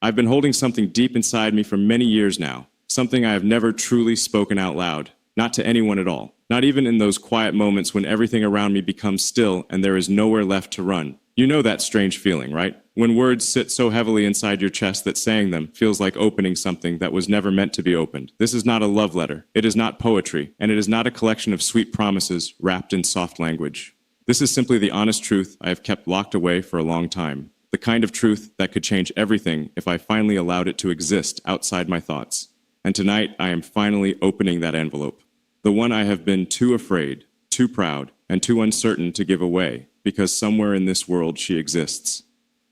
I've been holding something deep inside me for many years now, something I have never truly spoken out loud, not to anyone at all, not even in those quiet moments when everything around me becomes still and there is nowhere left to run. You know that strange feeling, right? When words sit so heavily inside your chest that saying them feels like opening something that was never meant to be opened. This is not a love letter. It is not poetry, and it is not a collection of sweet promises wrapped in soft language. This is simply the honest truth I have kept locked away for a long time. The kind of truth that could change everything if I finally allowed it to exist outside my thoughts. And tonight, I am finally opening that envelope. The one I have been too afraid, too proud, and too uncertain to give away, because somewhere in this world she exists.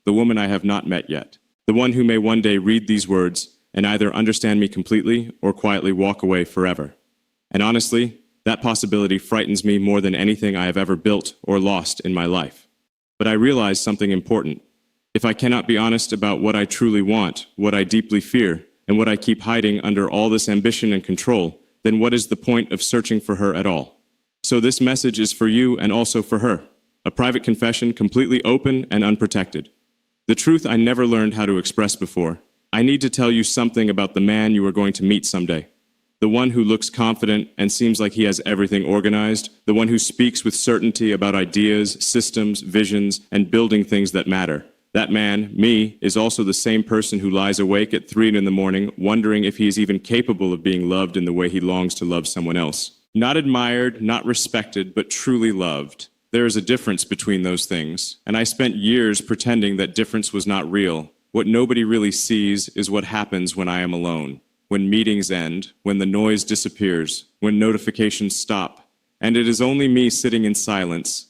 The woman I have not met yet. The one who may one day read these words and either understand me completely or quietly walk away forever. And honestly, that possibility frightens me more than anything I have ever built or lost in my life. But I realize something important. If I cannot be honest about what I truly want, what I deeply fear, and what I keep hiding under all this ambition and control, then what is the point of searching for her at all? So this message is for you and also for her. A private confession completely open and unprotected. The truth I never learned how to express before. I need to tell you something about the man you are going to meet someday. The one who looks confident and seems like he has everything organized. The one who speaks with certainty about ideas, systems, visions, and building things that matter. That man, me, is also the same person who lies awake at 3 in the morning, wondering if he is even capable of being loved in the way he longs to love someone else. Not admired, not respected, but truly loved. There is a difference between those things, and I spent years pretending that difference was not real. What nobody really sees is what happens when I am alone, when meetings end, when the noise disappears, when notifications stop, and it is only me sitting in silence.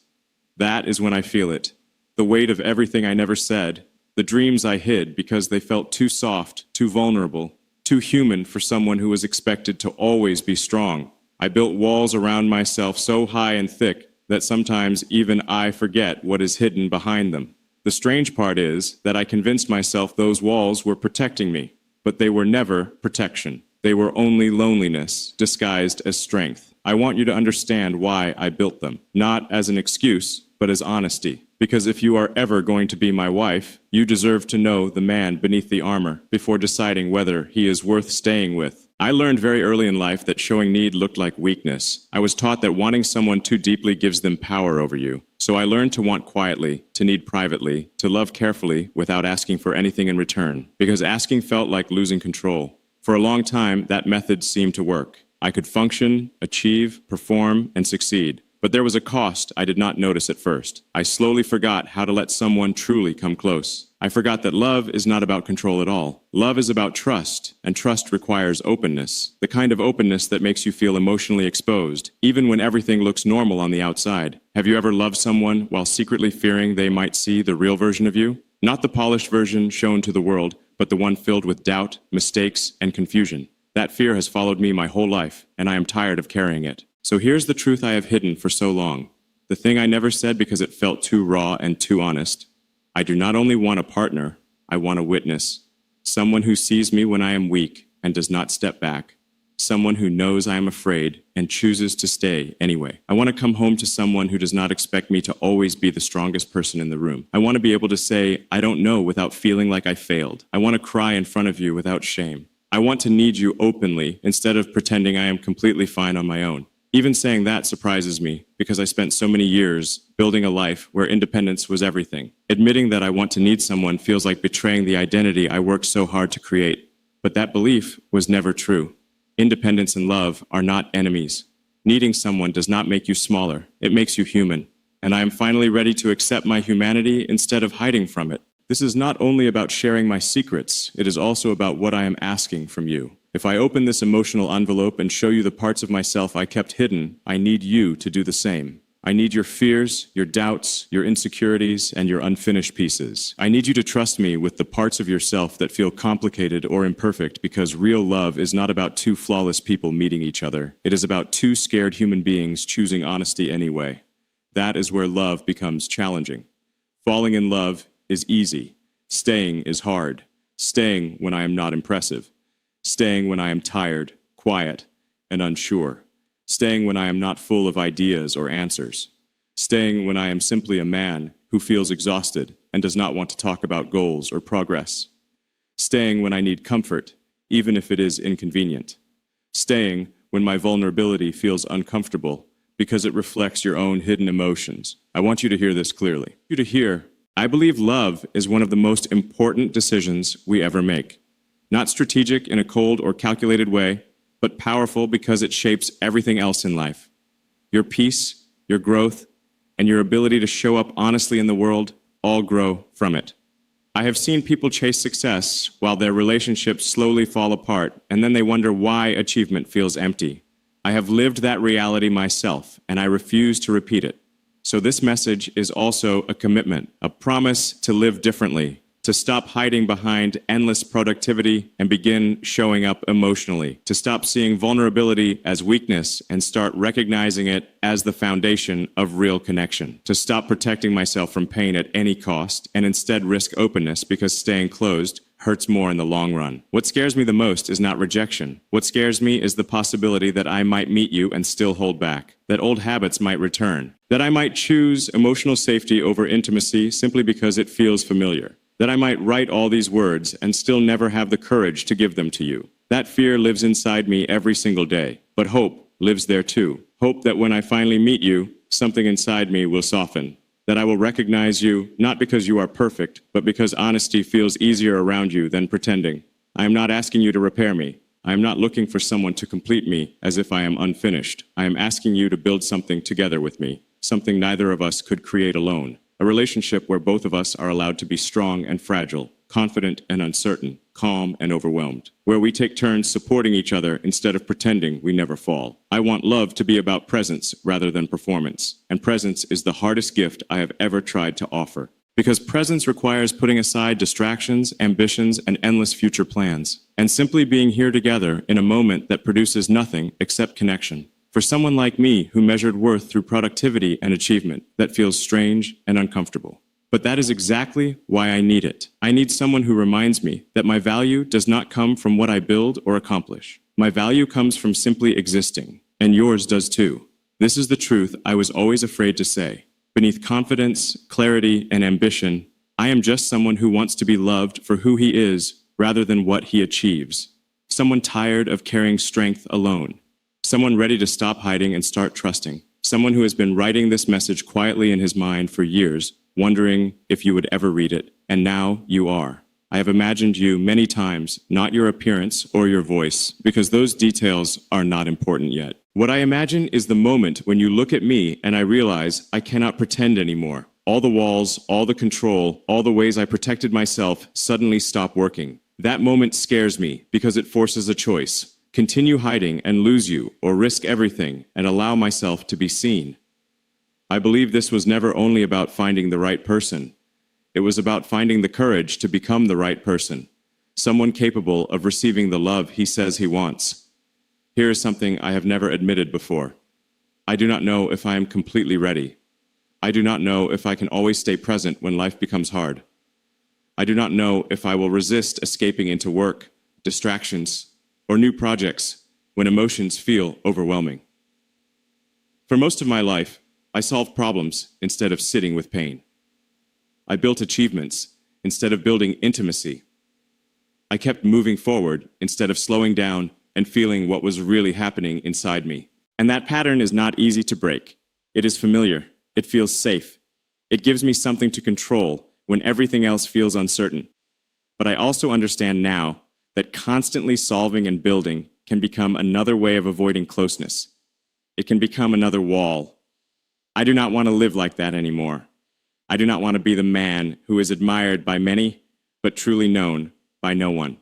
That is when I feel it. The weight of everything I never said, the dreams I hid because they felt too soft, too vulnerable, too human for someone who was expected to always be strong. I built walls around myself so high and thick that sometimes even I forget what is hidden behind them. The strange part is that I convinced myself those walls were protecting me, but they were never protection. They were only loneliness disguised as strength. I want you to understand why I built them, not as an excuse, but as honesty. Because if you are ever going to be my wife, you deserve to know the man beneath the armor before deciding whether he is worth staying with. I learned very early in life that showing need looked like weakness. I was taught that wanting someone too deeply gives them power over you. So I learned to want quietly, to need privately, to love carefully without asking for anything in return, because asking felt like losing control. For a long time, that method seemed to work. I could function, achieve, perform, and succeed. But there was a cost I did not notice at first. I slowly forgot how to let someone truly come close. I forgot that love is not about control at all. Love is about trust, and trust requires openness. The kind of openness that makes you feel emotionally exposed, even when everything looks normal on the outside. Have you ever loved someone while secretly fearing they might see the real version of you? Not the polished version shown to the world, but the one filled with doubt, mistakes, and confusion. That fear has followed me my whole life, and I am tired of carrying it. So here's the truth I have hidden for so long. The thing I never said because it felt too raw and too honest. I do not only want a partner, I want a witness. Someone who sees me when I am weak and does not step back. Someone who knows I am afraid and chooses to stay anyway. I want to come home to someone who does not expect me to always be the strongest person in the room. I want to be able to say, I don't know, without feeling like I failed. I want to cry in front of you without shame. I want to need you openly instead of pretending I am completely fine on my own. Even saying that surprises me because I spent so many years building a life where independence was everything. Admitting that I want to need someone feels like betraying the identity I worked so hard to create. But that belief was never true. Independence and love are not enemies. Needing someone does not make you smaller. It makes you human. And I am finally ready to accept my humanity instead of hiding from it. This is not only about sharing my secrets, it is also about what I am asking from you. If I open this emotional envelope and show you the parts of myself I kept hidden, I need you to do the same. I need your fears, your doubts, your insecurities, and your unfinished pieces. I need you to trust me with the parts of yourself that feel complicated or imperfect, because real love is not about two flawless people meeting each other. It is about two scared human beings choosing honesty anyway. That is where love becomes challenging. Falling in love is easy. Staying is hard. Staying when I am not impressive. Staying when I am tired, quiet, and unsure. Staying when I am not full of ideas or answers. Staying when I am simply a man who feels exhausted and does not want to talk about goals or progress. Staying when I need comfort, even if it is inconvenient. Staying when my vulnerability feels uncomfortable because it reflects your own hidden emotions. I want you to hear this clearly. I believe love is one of the most important decisions we ever make. Not strategic in a cold or calculated way, but powerful because it shapes everything else in life. Your peace, your growth, and your ability to show up honestly in the world all grow from it. I have seen people chase success while their relationships slowly fall apart, and then they wonder why achievement feels empty. I have lived that reality myself, and I refuse to repeat it. So this message is also a commitment, a promise to live differently, to stop hiding behind endless productivity and begin showing up emotionally, to stop seeing vulnerability as weakness and start recognizing it as the foundation of real connection, to stop protecting myself from pain at any cost and instead risk openness because staying closed hurts more in the long run. What scares me the most is not rejection. What scares me is the possibility that I might meet you and still hold back, that old habits might return, that I might choose emotional safety over intimacy simply because it feels familiar, that I might write all these words and still never have the courage to give them to you. That fear lives inside me every single day, but hope lives there too. Hope that when I finally meet you, something inside me will soften, that I will recognize you not because you are perfect, but because honesty feels easier around you than pretending. I am not asking you to repair me. I am not looking for someone to complete me as if I am unfinished. I am asking you to build something together with me, something neither of us could create alone. A relationship where both of us are allowed to be strong and fragile, confident and uncertain, calm and overwhelmed, where we take turns supporting each other instead of pretending we never fall. I want love to be about presence rather than performance, and presence is the hardest gift I have ever tried to offer. Because presence requires putting aside distractions, ambitions, and endless future plans, and simply being here together in a moment that produces nothing except connection. For someone like me who measured worth through productivity and achievement, that feels strange and uncomfortable. But that is exactly why I need it. I need someone who reminds me that my value does not come from what I build or accomplish. My value comes from simply existing, and yours does too. This is the truth I was always afraid to say. Beneath confidence, clarity, and ambition, I am just someone who wants to be loved for who he is rather than what he achieves. Someone tired of carrying strength alone. Someone ready to stop hiding and start trusting. Someone who has been writing this message quietly in his mind for years, wondering if you would ever read it. And now you are. I have imagined you many times, not your appearance or your voice, because those details are not important yet. What I imagine is the moment when you look at me and I realize I cannot pretend anymore. All the walls, all the control, all the ways I protected myself suddenly stop working. That moment scares me because it forces a choice. Continue hiding and lose you, or risk everything and allow myself to be seen. I believe this was never only about finding the right person. It was about finding the courage to become the right person, someone capable of receiving the love he says he wants. Here is something I have never admitted before. I do not know if I am completely ready. I do not know if I can always stay present when life becomes hard. I do not know if I will resist escaping into work, distractions, or new projects when emotions feel overwhelming. For most of my life, I solved problems instead of sitting with pain. I built achievements instead of building intimacy. I kept moving forward instead of slowing down and feeling what was really happening inside me. And that pattern is not easy to break. It is familiar. It feels safe. It gives me something to control when everything else feels uncertain. But I also understand now that constantly solving and building can become another way of avoiding closeness. It can become another wall. I do not want to live like that anymore. I do not want to be the man who is admired by many, but truly known by no one.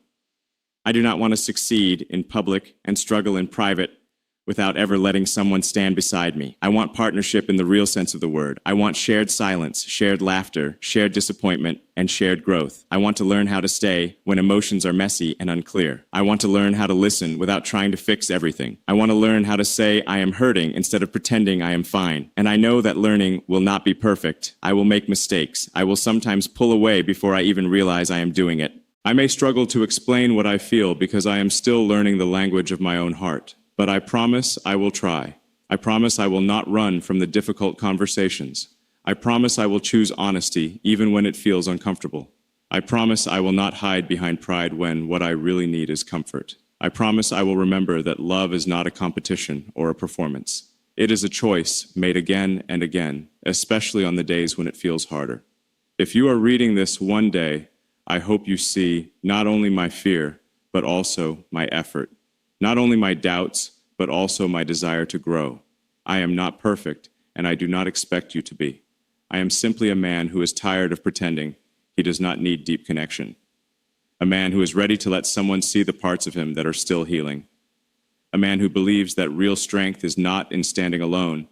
I do not want to succeed in public and struggle in private without ever letting someone stand beside me. I want partnership in the real sense of the word. I want shared silence, shared laughter, shared disappointment, and shared growth. I want to learn how to stay when emotions are messy and unclear. I want to learn how to listen without trying to fix everything. I want to learn how to say I am hurting instead of pretending I am fine. And I know that learning will not be perfect. I will make mistakes. I will sometimes pull away before I even realize I am doing it. I may struggle to explain what I feel because I am still learning the language of my own heart. But I promise I will try. I promise I will not run from the difficult conversations. I promise I will choose honesty even when it feels uncomfortable. I promise I will not hide behind pride when what I really need is comfort. I promise I will remember that love is not a competition or a performance. It is a choice made again and again, especially on the days when it feels harder. If you are reading this one day, I hope you see not only my fear, but also my effort. Not only my doubts, but also my desire to grow. I am not perfect, and I do not expect you to be. I am simply a man who is tired of pretending he does not need deep connection. A man who is ready to let someone see the parts of him that are still healing. A man who believes that real strength is not in standing alone,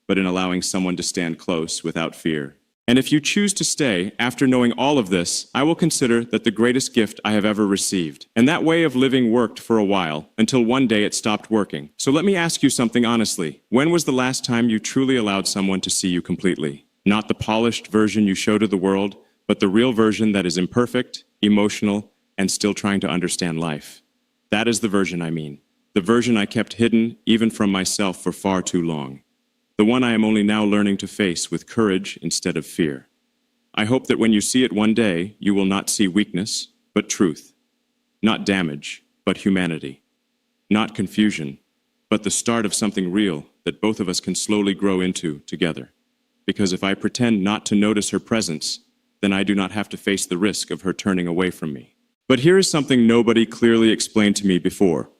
but in allowing someone to stand close without fear. And if you choose to stay, after knowing all of this, I will consider that the greatest gift I have ever received. And that way of living worked for a while, until one day it stopped working. So let me ask you something honestly. When was the last time you truly allowed someone to see you completely? Not the polished version you show to the world, but the real version that is imperfect, emotional, and still trying to understand life. That is the version I mean. The version I kept hidden, even from myself, for far too long. The one I am only now learning to face with courage instead of fear. I hope that when you see it one day, you will not see weakness, but truth. Not damage, but humanity. Not confusion, but the start of something real that both of us can slowly grow into together. Because if I pretend not to notice her presence, then I do not have to face the risk of her turning away from me. But here is something nobody clearly explained to me before.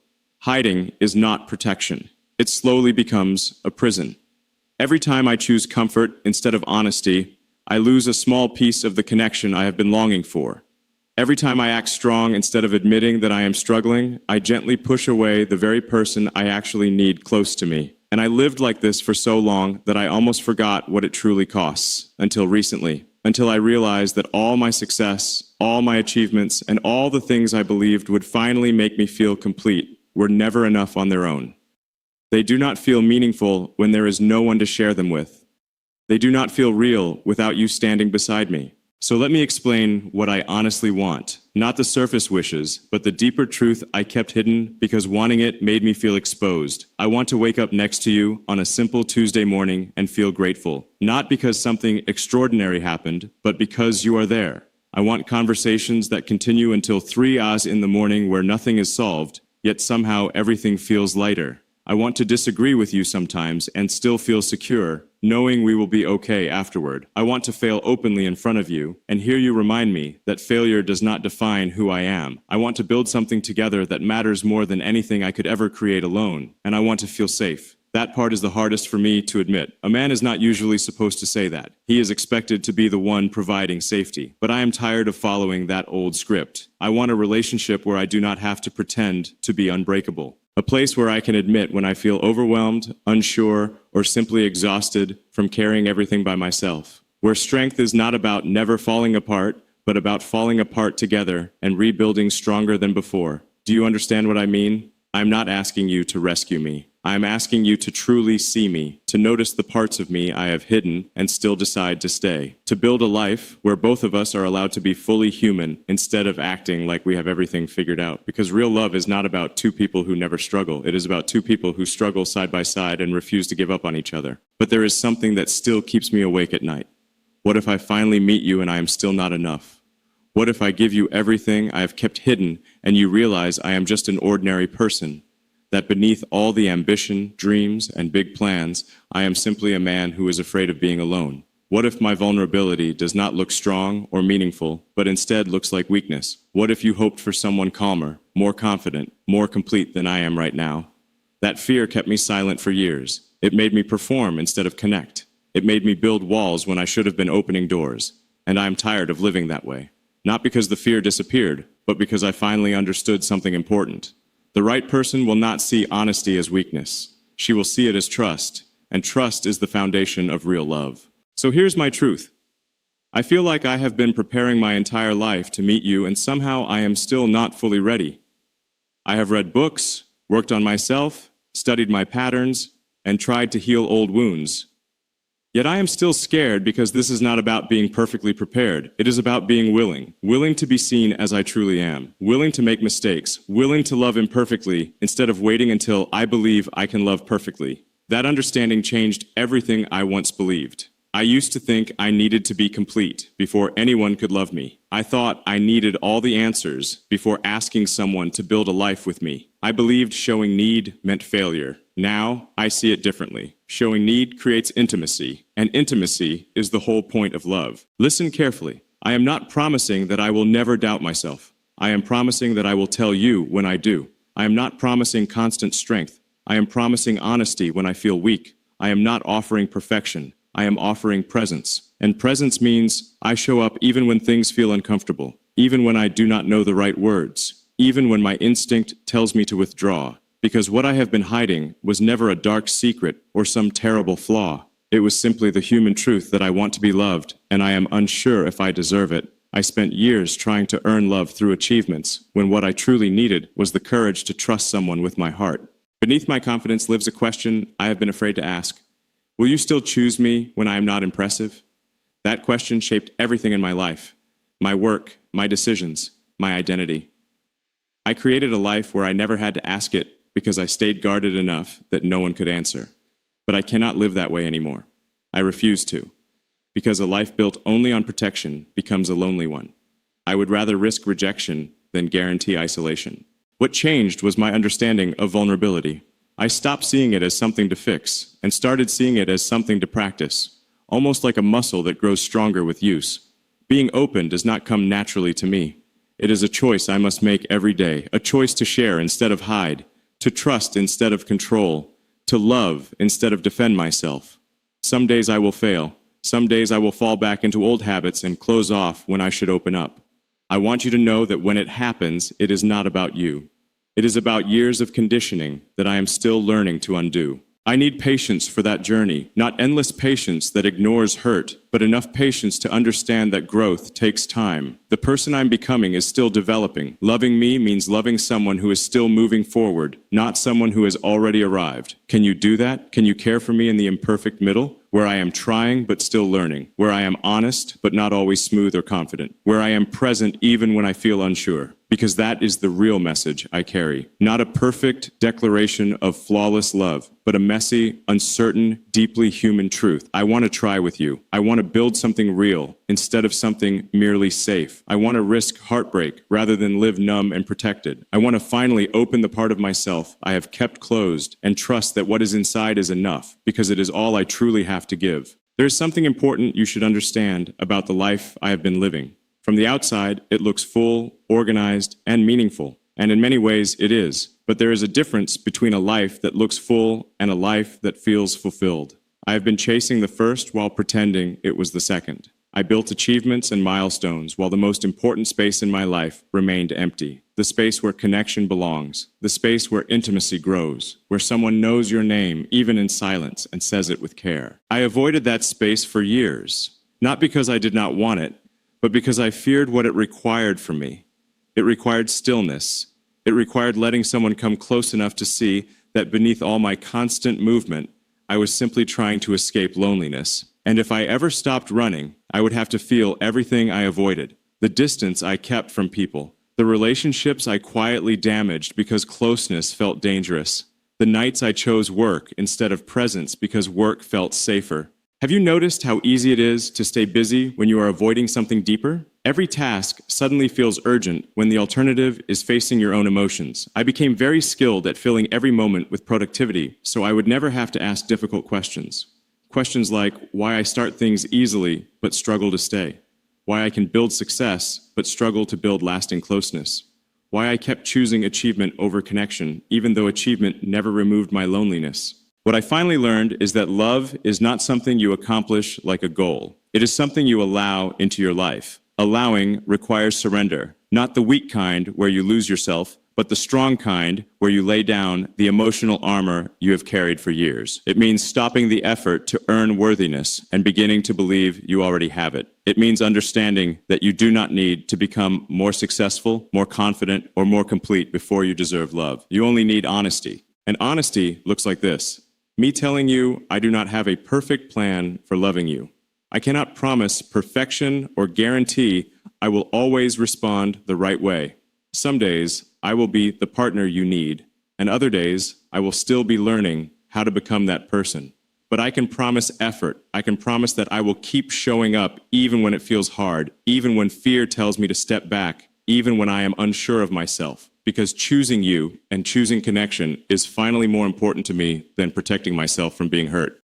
Hiding is not protection. It slowly becomes a prison. Every time I choose comfort instead of honesty, I lose a small piece of the connection I have been longing for. Every time I act strong instead of admitting that I am struggling, I gently push away the very person I actually need close to me. And I lived like this for so long that I almost forgot what it truly costs, until recently, until I realized that all my success, all my achievements, and all the things I believed would finally make me feel complete were never enough on their own. They do not feel meaningful when there is no one to share them with. They do not feel real without you standing beside me. So let me explain what I honestly want. Not the surface wishes, but the deeper truth I kept hidden because wanting it made me feel exposed. I want to wake up next to you on a simple Tuesday morning and feel grateful. Not because something extraordinary happened, but because you are there. I want conversations that continue until 3 hours in the morning where nothing is solved, yet somehow everything feels lighter. I want to disagree with you sometimes and still feel secure, knowing we will be okay afterward. I want to fail openly in front of you and hear you remind me that failure does not define who I am. I want to build something together that matters more than anything I could ever create alone, and I want to feel safe. That part is the hardest for me to admit. A man is not usually supposed to say that. He is expected to be the one providing safety. But I am tired of following that old script. I want a relationship where I do not have to pretend to be unbreakable. A place where I can admit when I feel overwhelmed, unsure, or simply exhausted from carrying everything by myself. Where strength is not about never falling apart, but about falling apart together and rebuilding stronger than before. Do you understand what I mean? I'm not asking you to rescue me. I'm asking you to truly see me, to notice the parts of me I have hidden and still decide to stay. To build a life where both of us are allowed to be fully human instead of acting like we have everything figured out. Because real love is not about two people who never struggle. It is about two people who struggle side by side and refuse to give up on each other. But there is something that still keeps me awake at night. What if I finally meet you and I am still not enough? What if I give you everything I have kept hidden and you realize I am just an ordinary person? That beneath all the ambition, dreams, and big plans, I am simply a man who is afraid of being alone. What if my vulnerability does not look strong or meaningful, but instead looks like weakness? What if you hoped for someone calmer, more confident, more complete than I am right now? That fear kept me silent for years. It made me perform instead of connect. It made me build walls when I should have been opening doors. And I am tired of living that way. Not because the fear disappeared, but because I finally understood something important. The right person will not see honesty as weakness. She will see it as trust, and trust is the foundation of real love. So here's my truth. I feel like I have been preparing my entire life to meet you, and somehow I am still not fully ready. I have read books, worked on myself, studied my patterns, and tried to heal old wounds. Yet I am still scared because this is not about being perfectly prepared. It is about being willing. Willing to be seen as I truly am. Willing to make mistakes. Willing to love imperfectly instead of waiting until I believe I can love perfectly. That understanding changed everything I once believed. I used to think I needed to be complete before anyone could love me. I thought I needed all the answers before asking someone to build a life with me. I believed showing need meant failure. Now, I see it differently. Showing need creates intimacy, and intimacy is the whole point of love. Listen carefully. I am not promising that I will never doubt myself. I am promising that I will tell you when I do. I am not promising constant strength. I am promising honesty when I feel weak. I am not offering perfection. I am offering presence. And presence means I show up even when things feel uncomfortable, even when I do not know the right words, even when my instinct tells me to withdraw. Because what I have been hiding was never a dark secret or some terrible flaw. It was simply the human truth that I want to be loved, and I am unsure if I deserve it. I spent years trying to earn love through achievements, when what I truly needed was the courage to trust someone with my heart. Beneath my confidence lives a question I have been afraid to ask. Will you still choose me when I am not impressive? That question shaped everything in my life. My work, my decisions, my identity. I created a life where I never had to ask it because I stayed guarded enough that no one could answer. But I cannot live that way anymore. I refuse to. Because a life built only on protection becomes a lonely one. I would rather risk rejection than guarantee isolation. What changed was my understanding of vulnerability. I stopped seeing it as something to fix and started seeing it as something to practice, almost like a muscle that grows stronger with use. Being open does not come naturally to me. It is a choice I must make every day, a choice to share instead of hide, to trust instead of control, to love instead of defend myself. Some days I will fail. Some days I will fall back into old habits and close off when I should open up. I want you to know that when it happens, it is not about you. It is about years of conditioning that I am still learning to undo. I need patience for that journey, not endless patience that ignores hurt, but enough patience to understand that growth takes time. The person I'm becoming is still developing. Loving me means loving someone who is still moving forward, not someone who has already arrived. Can you do that? Can you care for me in the imperfect middle? Where I am trying but still learning, where I am honest but not always smooth or confident, where I am present even when I feel unsure. Because that is the real message I carry. Not a perfect declaration of flawless love, but a messy, uncertain, deeply human truth. I want to try with you. I want to build something real instead of something merely safe. I want to risk heartbreak rather than live numb and protected. I want to finally open the part of myself I have kept closed and trust that what is inside is enough, because it is all I truly have to give. There is something important you should understand about the life I have been living. From the outside, it looks full, organized, and meaningful, and in many ways it is. But there is a difference between a life that looks full and a life that feels fulfilled. I have been chasing the first while pretending it was the second. I built achievements and milestones while the most important space in my life remained empty. The space where connection belongs, the space where intimacy grows, where someone knows your name even in silence and says it with care. I avoided that space for years, not because I did not want it, but because I feared what it required from me. It required stillness. It required letting someone come close enough to see that beneath all my constant movement, I was simply trying to escape loneliness. And if I ever stopped running, I would have to feel everything I avoided, the distance I kept from people, the relationships I quietly damaged because closeness felt dangerous, the nights I chose work instead of presence because work felt safer. Have you noticed how easy it is to stay busy when you are avoiding something deeper? Every task suddenly feels urgent when the alternative is facing your own emotions. I became very skilled at filling every moment with productivity, so I would never have to ask difficult questions. Questions like why I start things easily but struggle to stay, why I can build success but struggle to build lasting closeness, why I kept choosing achievement over connection even though achievement never removed my loneliness. What I finally learned is that love is not something you accomplish like a goal. It is something you allow into your life. Allowing requires surrender, not the weak kind where you lose yourself, but the strong kind where you lay down the emotional armor you have carried for years. It means stopping the effort to earn worthiness and beginning to believe you already have it. It means understanding that you do not need to become more successful, more confident, or more complete before you deserve love. You only need honesty. And honesty looks like this. Me telling you I do not have a perfect plan for loving you. I cannot promise perfection or guarantee I will always respond the right way. Some days I will be the partner you need, and other days I will still be learning how to become that person. But I can promise effort. I can promise that I will keep showing up even when it feels hard, even when fear tells me to step back, even when I am unsure of myself. Because choosing you and choosing connection is finally more important to me than protecting myself from being hurt.